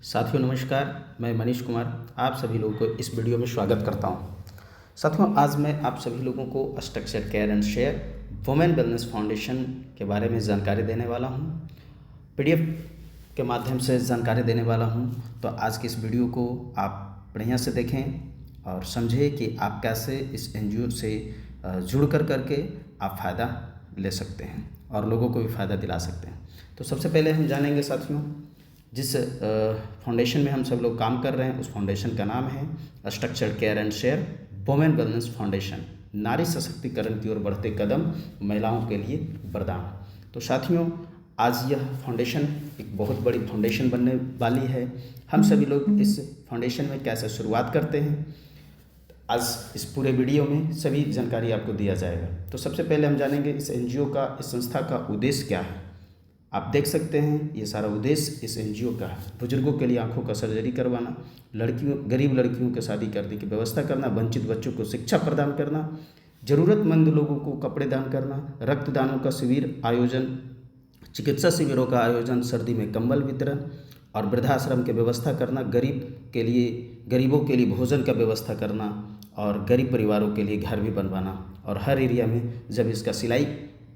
साथियों नमस्कार, मैं मनीष कुमार आप सभी लोगों को इस वीडियो में स्वागत करता हूं। साथियों आज मैं आप सभी लोगों को structure care and share women wellness foundation के बारे में जानकारी देने वाला हूं। पीडीएफ के माध्यम से जानकारी देने वाला हूं। तो आज की इस वीडियो को आप बढ़िया से देखें और समझें कि आप कैसे इस एनजीओ से जुड़ करके आप फ़ायदा ले सकते हैं और लोगों को भी फ़ायदा दिला सकते हैं। तो सबसे पहले हम जानेंगे साथियों, जिस फाउंडेशन में हम सब लोग काम कर रहे हैं उस फाउंडेशन का नाम है structure care and share women wellness foundation, नारी सशक्तिकरण की ओर बढ़ते कदम, महिलाओं के लिए वरदान। तो साथियों आज यह फाउंडेशन एक बहुत बड़ी फाउंडेशन बनने वाली है। हम सभी लोग इस फाउंडेशन में कैसे शुरुआत करते हैं, आज इस पूरे वीडियो में सभी जानकारी आपको दिया जाएगा। तो सबसे पहले हम जानेंगे इस एनजीओ का, इस संस्था का उद्देश्य क्या है। आप देख सकते हैं ये सारा उद्देश्य इस एनजीओ का है। बुजुर्गों के लिए आंखों का सर्जरी करवाना, गरीब लड़कियों की शादी करने की व्यवस्था करना, वंचित बच्चों को शिक्षा प्रदान करना, ज़रूरतमंद लोगों को कपड़े दान करना, रक्तदानों का शिविर आयोजन, चिकित्सा शिविरों का आयोजन, सर्दी में कंबल वितरण और वृद्धाश्रम की व्यवस्था करना, गरीबों के लिए भोजन का व्यवस्था करना और गरीब परिवारों के लिए घर भी बनवाना। और हर एरिया में जब इसका सिलाई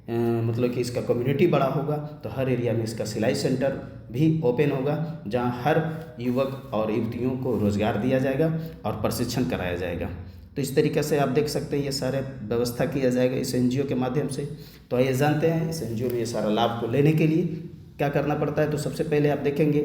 मतलब कि इसका कम्युनिटी बड़ा होगा तो हर एरिया में इसका सिलाई सेंटर भी ओपन होगा, जहां हर युवक और युवतियों को रोज़गार दिया जाएगा और प्रशिक्षण कराया जाएगा। तो इस तरीके से आप देख सकते हैं ये सारे व्यवस्था किया जाएगा इस एनजीओ के माध्यम से। तो आइए जानते हैं इस एनजीओ में ये सारा लाभ को लेने के लिए क्या करना पड़ता है। तो सबसे पहले आप देखेंगे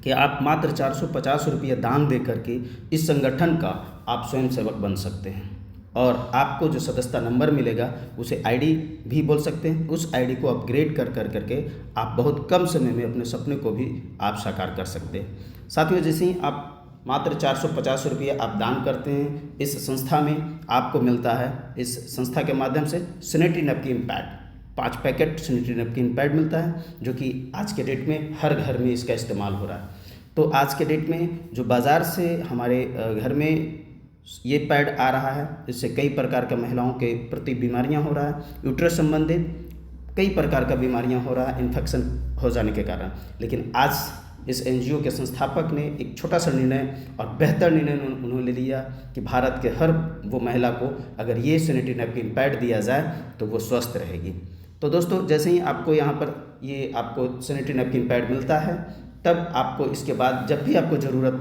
कि आप मात्र 450 रुपये दान दे करके इस संगठन का आप स्वयं सेवक बन सकते हैं और आपको जो सदस्यता नंबर मिलेगा उसे आईडी भी बोल सकते हैं। उस आईडी को अपग्रेड करके आप बहुत कम समय में अपने सपने को भी आप साकार कर सकते हैं। साथियों जैसे ही आप मात्र 450 रुपये आप दान करते हैं, इस संस्था में आपको मिलता है, इस संस्था के माध्यम से sanitary napkin pad 5 packet sanitary napkin pad मिलता है, जो कि आज के डेट में हर घर में इसका इस्तेमाल हो रहा है। तो आज के डेट में जो बाज़ार से हमारे घर में ये पैड आ रहा है, इससे कई प्रकार के महिलाओं के प्रति बीमारियां हो रहा है, यूट्रस संबंधित कई प्रकार का बीमारियां हो रहा है इन्फेक्शन हो जाने के कारण। लेकिन आज इस एनजीओ के संस्थापक ने एक छोटा सा निर्णय और बेहतर निर्णय उन्होंने लिया कि भारत के हर वो महिला को अगर ये सैनिटरी नैपकिन पैड दिया जाए तो वो स्वस्थ रहेगी। तो दोस्तों जैसे ही आपको यहाँ पर ये आपको सैनिटरी नैपकिन पैड मिलता है, तब आपको इसके बाद जब भी आपको ज़रूरत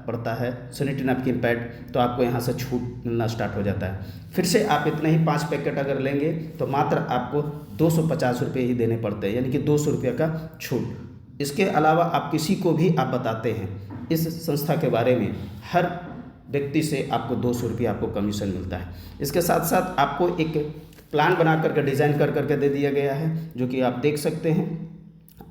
पड़ता है सैनिटरी नैपकिन पैड, तो आपको यहाँ से छूट मिलना स्टार्ट हो जाता है। फिर से आप इतने ही 5 पैकेट अगर लेंगे तो मात्र आपको 250 रुपये ही देने पड़ते हैं, यानी कि 200 रुपये का छूट। इसके अलावा आप किसी को भी आप बताते हैं इस संस्था के बारे में, हर व्यक्ति से आपको 200 रुपये आपको कमीशन मिलता है। इसके साथ साथ आपको एक प्लान बना करके डिज़ाइन करके दे दिया गया है, जो कि आप देख सकते हैं।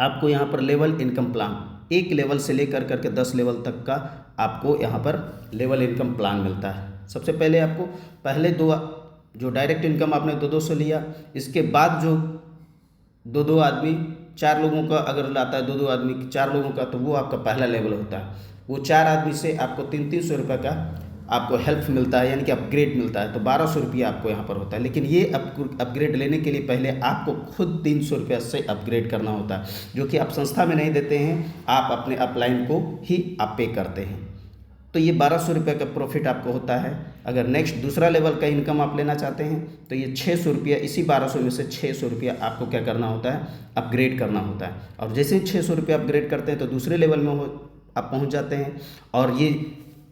आपको यहाँ पर लेवल इनकम प्लान 1 लेवल से लेकर करके 10 लेवल तक का आपको यहाँ पर लेवल इनकम प्लान मिलता है। सबसे पहले आपको पहले जो डायरेक्ट इनकम आपने 200 लिया, इसके बाद जो 2 आदमी 4 लोगों का अगर लाता है, 2 आदमी 4 लोगों का, तो वो आपका पहला लेवल होता है। वो 4 आदमी से आपको 300 रुपये का आपको हेल्प मिलता है, यानी कि अपग्रेड मिलता है। तो 1200 रुपये आपको यहाँ पर होता है। लेकिन ये अपग्रेड लेने के लिए पहले आपको खुद 300 रुपये से अपग्रेड करना होता है, जो कि आप संस्था में नहीं देते हैं, आप अपने अपलाइन को ही आप पे करते हैं। तो ये 1200 रुपये का प्रॉफिट आपको होता है। अगर नेक्स्ट दूसरा लेवल का इनकम आप लेना चाहते हैं तो ये 600 रुपये, इसी 1200 में से 600 रुपये आपको क्या करना होता है, अपग्रेड करना होता है। और जैसे ही 600 रुपये अपग्रेड करते हैं तो दूसरे लेवल में आप पहुँच जाते हैं। और ये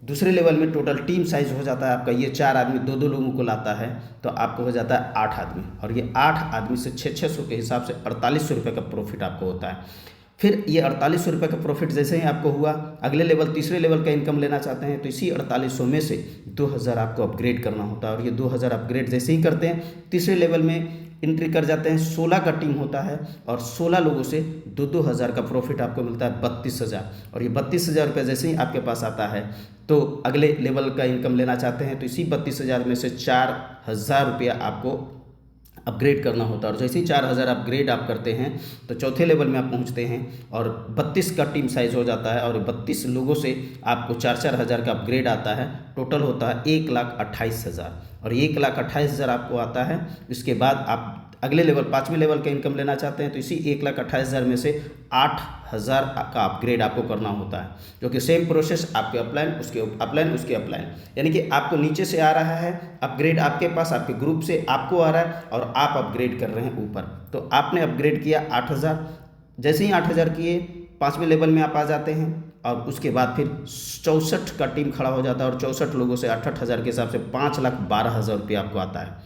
दूसरे लेवल में टोटल टीम साइज हो जाता है आपका, ये 4 आदमी 2 लोगों को लाता है तो आपको हो जाता है 8 आदमी, और ये 8 आदमी से 600 के हिसाब से 4800 रुपये का प्रॉफिट आपको होता है। फिर ये 4800 रुपये का प्रॉफिट जैसे ही आपको हुआ, अगले लेवल तीसरे लेवल का इनकम लेना चाहते हैं तो इसी 4800 में से 2000 आपको अपग्रेड करना होता है। और ये 2000 अपग्रेड जैसे ही करते हैं तीसरे लेवल में एंट्री कर जाते हैं। 16 का टीम होता है और 16 लोगों से 2-2 हज़ार का प्रॉफिट आपको मिलता है 32,000। और ये 32,000 रुपये जैसे ही आपके पास आता है तो अगले लेवल का इनकम लेना चाहते हैं तो इसी 32,000 में से 4,000 रुपया आपको अपग्रेड करना होता है। और जैसे ही 4,000 अपग्रेड आप करते हैं तो चौथे लेवल में आप पहुंचते हैं और 32 का टीम साइज हो जाता है और 32 लोगों से आपको 4-4 हज़ार का अपग्रेड आता है। टोटल होता है 1,28,000 और 1,28,000 आपको आता है। इसके बाद आप अगले लेवल 5वें लेवल का इनकम लेना चाहते हैं तो इसी 1,28,000 में से 8,000 का अपग्रेड आपको करना होता है, जो कि सेम प्रोसेस आपके अपलाइन उसके अपलाइन उसके अपलाइन, यानी कि आपको नीचे से आ रहा है अपग्रेड, आपके पास आपके ग्रुप से आपको आ रहा है और आप अपग्रेड कर रहे हैं ऊपर। तो आपने अपग्रेड किया 8,000, जैसे ही 8,000 किए 5वें लेवल में आप आ जाते हैं और उसके बाद फिर 64 का टीम खड़ा हो जाता है और 64 लोगों से 8,000 के हिसाब से 5,12,000 रुपये आपको आता है।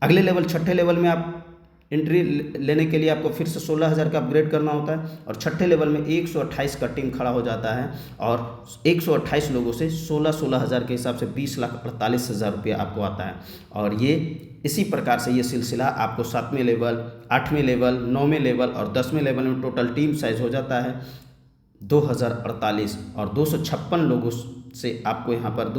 अगले लेवल 6ठे लेवल में आप एंट्री लेने के लिए आपको फिर से 16,000 का अपग्रेड करना होता है और 6ठे लेवल में 128 का टीम खड़ा हो जाता है और 128 लोगों से 16,000 के हिसाब से 20,48,000 रुपये आपको आता है। और ये इसी प्रकार से ये सिलसिला आपको 7वें लेवल, 8वें लेवल, 9वें लेवल और 10वें लेवल में टोटल टीम साइज हो जाता है 2,048 और 256 लोगों से आपको यहाँ पर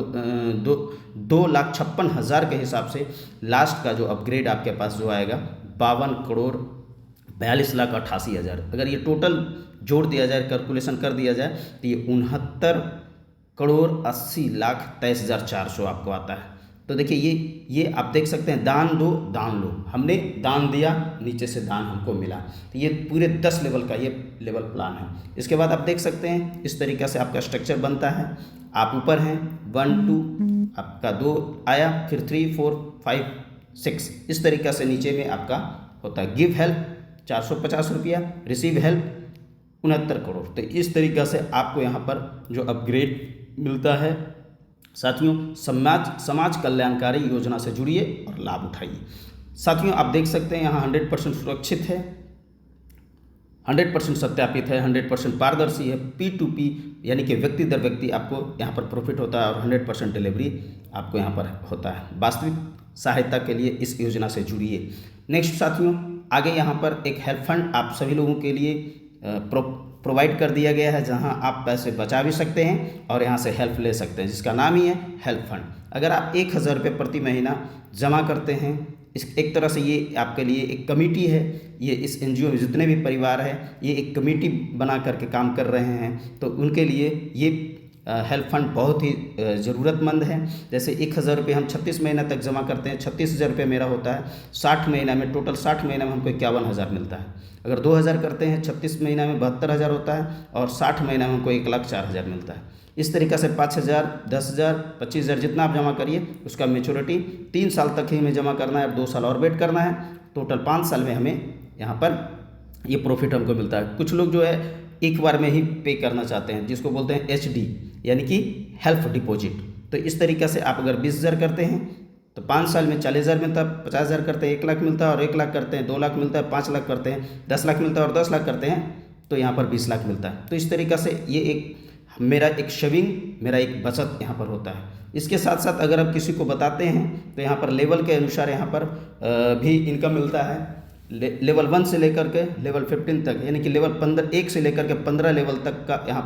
2,56,000 के हिसाब से लास्ट का जो अपग्रेड आपके पास जो आएगा 52,42,88,000। अगर ये टोटल जोड़ दिया जाए, कैलकुलेशन कर दिया जाए तो ये 69,80,23,400 आपको आता है। तो देखिए ये आप देख सकते हैं, दान दो दान लो, हमने दान दिया, नीचे से दान हमको मिला। तो ये पूरे 10 लेवल का ये लेवल प्लान है। इसके बाद आप देख सकते हैं इस तरीक़े से आपका स्ट्रक्चर बनता है। आप ऊपर हैं 1 2 आपका 2 आया, फिर 3 4 5 6 इस तरीक़े से नीचे में आपका होता है। गिव हेल्प 450 रुपया, रिसीव हेल्प 69 करोड़। तो इस तरीक़ा से आपको यहाँ पर जो अपग्रेड मिलता है। साथियों, समाज कल्याणकारी योजना से जुड़िए और लाभ उठाइए। साथियों, आप देख सकते हैं यहाँ 100% सुरक्षित है, 100% सत्यापित है, 100% पारदर्शी है, P2P यानी कि व्यक्ति दर व्यक्ति आपको यहाँ पर प्रॉफिट होता है और 100% डिलीवरी आपको यहाँ पर होता है। वास्तविक सहायता के लिए इस योजना से जुड़िए। नेक्स्ट साथियों, आगे यहाँ पर एक हेल्प फंड आप सभी लोगों के लिए प्रोवाइड कर दिया गया है, जहां आप पैसे बचा भी सकते हैं और यहां से हेल्प ले सकते हैं, जिसका नाम ही है हेल्प फंड। अगर आप 1,000 रुपये प्रति महीना जमा करते हैं, इस एक तरह से ये आपके लिए एक कमेटी है। ये इस NGO में जितने भी परिवार हैं ये एक कमेटी बना करके काम कर रहे हैं, तो उनके लिए ये हेल्प फंड बहुत ही ज़रूरतमंद है। जैसे 1,000 रुपये हम 36 महीना तक जमा करते हैं, 36,000 रुपये मेरा होता है। 60 महीना में टोटल 60 महीना में हमको 51,000 मिलता है। अगर 2,000 करते हैं 36 महीना में 72,000 होता है और 60 महीना में हमको 1,04,000 मिलता है। इस तरीक़े से 5,000, 10,000, 25,000 जितना आप जमा करिए उसका मेच्योरिटी 3 साल तक ही हमें जमा करना है और 2 साल और वेट करना है। टोटल 5 साल में हमें यहाँ पर ये प्रॉफिट हमको मिलता है। कुछ लोग जो है एक बार में ही पे करना चाहते हैं, जिसको बोलते हैं HD यानी कि हेल्प डिपॉजिट। तो इस तरीक़े से आप अगर 20,000 करते हैं तो 5 साल में 40,000 मिलता है, 50,000 करते हैं 1 लाख मिलता है और 1 लाख करते हैं 2 लाख मिलता है, 5 लाख करते हैं 10 लाख मिलता है और 10 लाख करते हैं तो यहाँ पर 20 लाख मिलता है। तो इस तरीक़े से ये मेरा एक सेविंग, मेरा एक बचत यहाँ पर होता है। इसके साथ साथ अगर आप किसी को बताते हैं तो यहाँ पर लेवल के अनुसार यहाँ पर भी इनकम मिलता है। लेवल 1 से लेकर के लेवल 15 तक, यानी कि लेवल 1 से लेकर के 15 लेवल तक का यहाँ